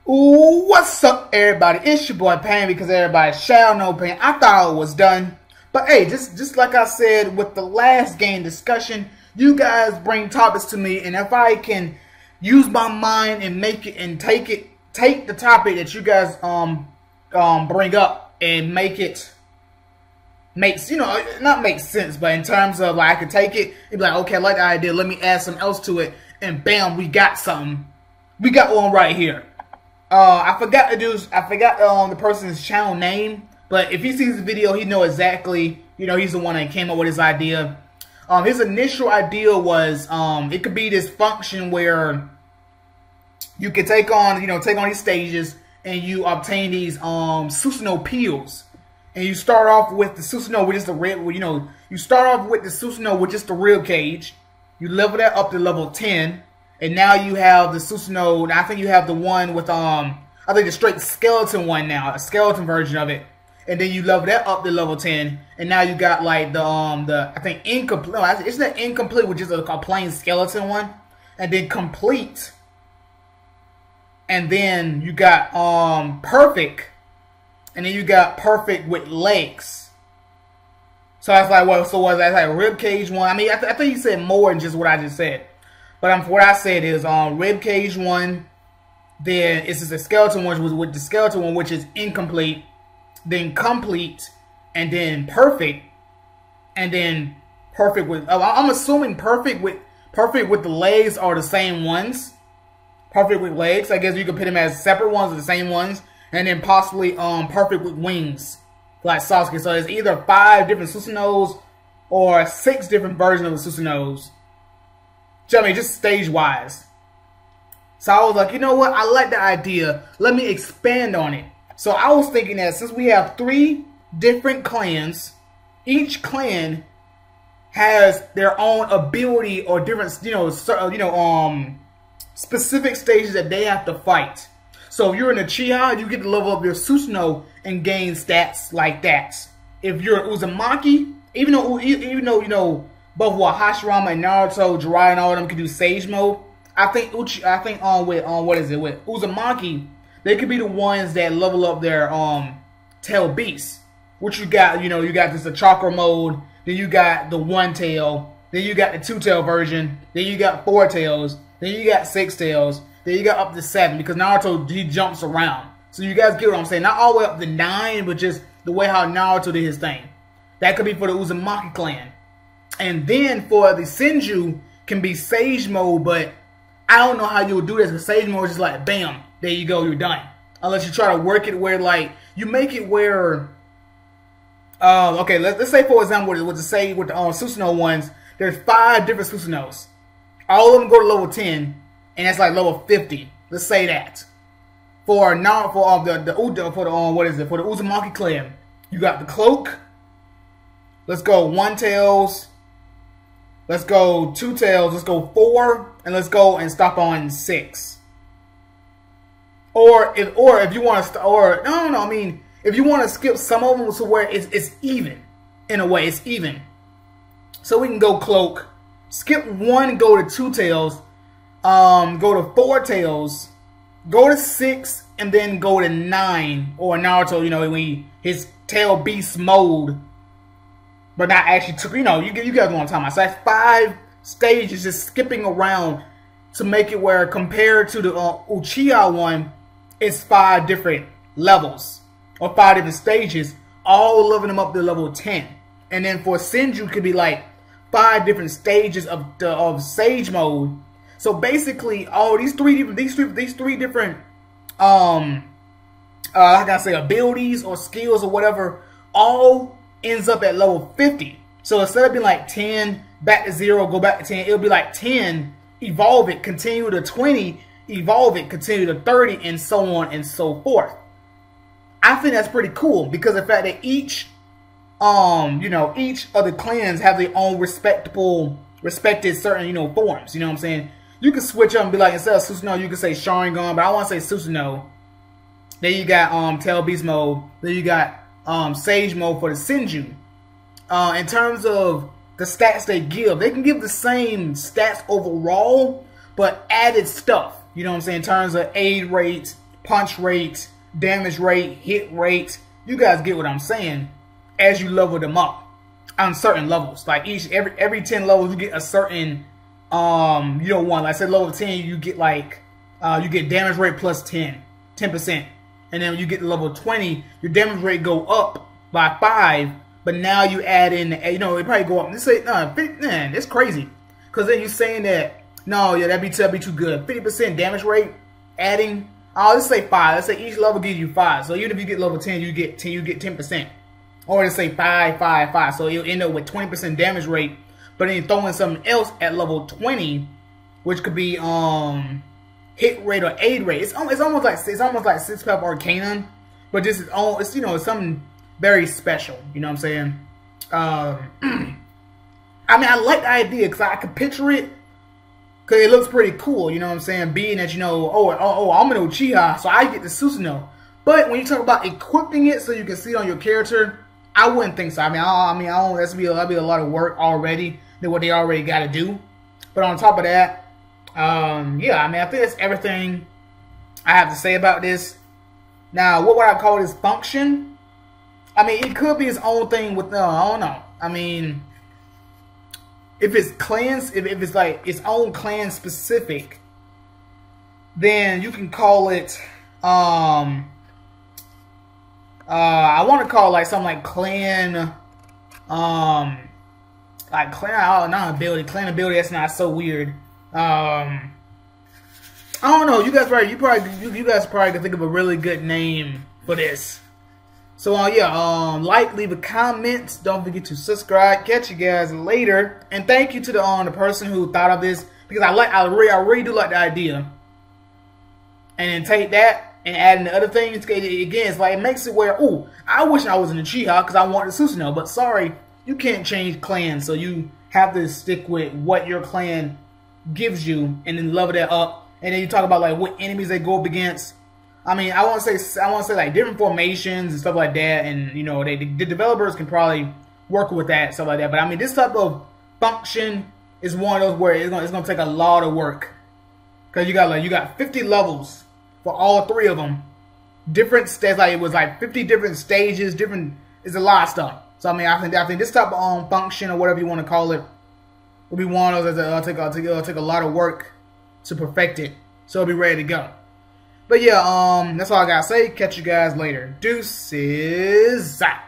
Ooh, what's up, everybody? It's your boy Pain, because everybody shall know Pain. I thought it was done, but hey, just like I said with the last game discussion, you guys bring topics to me, and if I can use my mind and make it and take the topic that you guys bring up and not make sense, but in terms of like I could take it and be like, okay, I like the idea, let me add something else to it, and bam, we got something. We got one right here. I forgot the person's channel name, but if he sees the video, he know exactly, he's the one that came up with his idea. His initial idea was, it could be this function where you can take on these stages and you obtain these, Susanoo pills. And you start off with the Susanoo, which is the red, you start off with the Susanoo, which is the rib cage. You level that up to level 10. And now you have the Susanoo. I think you have the one with I think the straight skeleton one now, a skeleton version of it. And then you level that up to level 10, and now you got like the I think incomplete. No, it's not incomplete, which is a plain skeleton one, and then complete. And then you got perfect, and then you got perfect with legs. So that's like what? So was that like rib cage one? I mean, I think you said more than just what I just said. But what I said is rib cage one, then it's just a skeleton one, which was with the skeleton one, which is incomplete, then complete, and then perfect, and then perfect with. I'm assuming perfect with the legs are the same ones. Perfect with legs, I guess you could put them as separate ones or the same ones, and then possibly perfect with wings, like Sasuke. So it's either 5 different Susanoos or 6 different versions of the Susanoos. I mean, just stage-wise. So I was like, you know what? I like the idea. Let me expand on it. So I was thinking that since we have 3 different clans, each clan has their own ability or different, specific stages that they have to fight. So if you're in a Uchiha, you get to level up your Susanoo and gain stats like that. If you're Uzumaki, even though both Hashirama and Naruto, Jiraiya and all of them can do Sage Mode. I think with Uzumaki, they could be the ones that level up their tail beasts. Which you got, you got just the chakra mode, then you got the 1 tail, then you got the 2 tail version, then you got 4 tails, then you got 6 tails, then you got up to 7 because Naruto, he jumps around. So you guys get what I'm saying? Not all the way up to 9, but just the way how Naruto did his thing. That could be for the Uzumaki clan. And then for the Senju, can be Sage Mode, but I don't know how you'll do this, because Sage Mode is just like, bam, there you go, you're done. Unless you try to work it where, like, you make it where, okay, let's say, for example, with the Susanoo ones, there's 5 different Susanoos. All of them go to level 10, and that's like level 50. Let's say that. For the Uzumaki clan, you got the cloak. Let's go 1 tails. Let's go 2 tails, let's go 4, and let's go and stop on 6. Or if you want to, I mean, if you want to skip some of them to where it's even, in a way, it's even. So we can go cloak, skip 1, go to 2 tails, go to 4 tails, go to 6, and then go to 9. Or Naruto, when his tail beast mode. But not actually took, you guys know what I'm talking about. So that's 5 stages just skipping around to make it where, compared to the Uchiha one, it's 5 different levels or 5 different stages, all leveling them up to level 10. And then for Senju, it could be like 5 different stages of Sage Mode. So basically, all these three different like I say, abilities or skills or whatever, all ends up at level 50. So instead of being like 10, back to 0, go back to 10, it'll be like 10, evolve it, continue to 20, evolve it, continue to 30, and so on and so forth. I think that's pretty cool, because the fact that each of the clans have their own respected certain, forms. You know what I'm saying? You can switch up and be like, instead of Susanoo, you can say Sharingan, but I want to say Susanoo. Then you got Tail Beast mode. Then you got Sage Mode for the Senju. In terms of the stats they can give the same stats overall, but added stuff. You know what I'm saying? In terms of aid rates, punch rate, damage rate, hit rate. You guys get what I'm saying. As you level them up on certain levels, like every 10 levels, you get a certain one. Like I said, level 10, you get like you get damage rate plus 10%, and then when you get to level 20, your damage rate go up by 5. But now you add in, it probably go up. Let's say, man, it's crazy. Because then you're saying that, no, yeah, that'd be too good. 50% damage rate, adding, let's say 5. Let's say each level gives you 5. So even if you get level 10, you get 10%. Or let's say 5, 5, 5. So you'll end up with 20% damage rate. But then you throw in something else at level 20, which could be hit rate or aid rate. It's almost like 6-Path Arcanum, but this is it's something very special. You know what I'm saying? I mean, I like the idea because I can picture it because it looks pretty cool. You know what I'm saying? Being that I'm an Uchiha, so I get the Susanoo. But when you talk about equipping it so you can see it on your character, I wouldn't think so. I don't. That'd be a lot of work already than what they already got to do. But on top of that, yeah, I think that's everything I have to say about this. Now, what would I call this function? I mean, it could be its own thing with, I don't know. I mean, if it's clans, if it's like its own clan specific, then you can call it, I want to call it like something like clan, not ability. Clan ability, that's not so weird. I don't know. You guys probably can think of a really good name for this. So yeah, leave a comment. Don't forget to subscribe. Catch you guys later. And thank you to the person who thought of this, because I really do like the idea. And then take that and add in the other things. Again, it's like it makes it where, I wish I was an Uchiha because I wanted Susanoo, but sorry, you can't change clans, so you have to stick with what your clan gives you and then level that up. And then you talk about like what enemies they go up against. I mean, I want to say like different formations and stuff like that, and the developers can probably work with that, stuff like that. But I mean, this type of function is one of those where it's gonna take a lot of work, because you got 50 levels for all 3 of them, different stages. Like it was like 50 different stages, it's a lot of stuff. So I mean, I think this type of function or whatever you want to call it will be one of those that it'll take a lot of work to perfect it, so it'll be ready to go. But yeah, that's all I gotta say. Catch you guys later. Deuces out.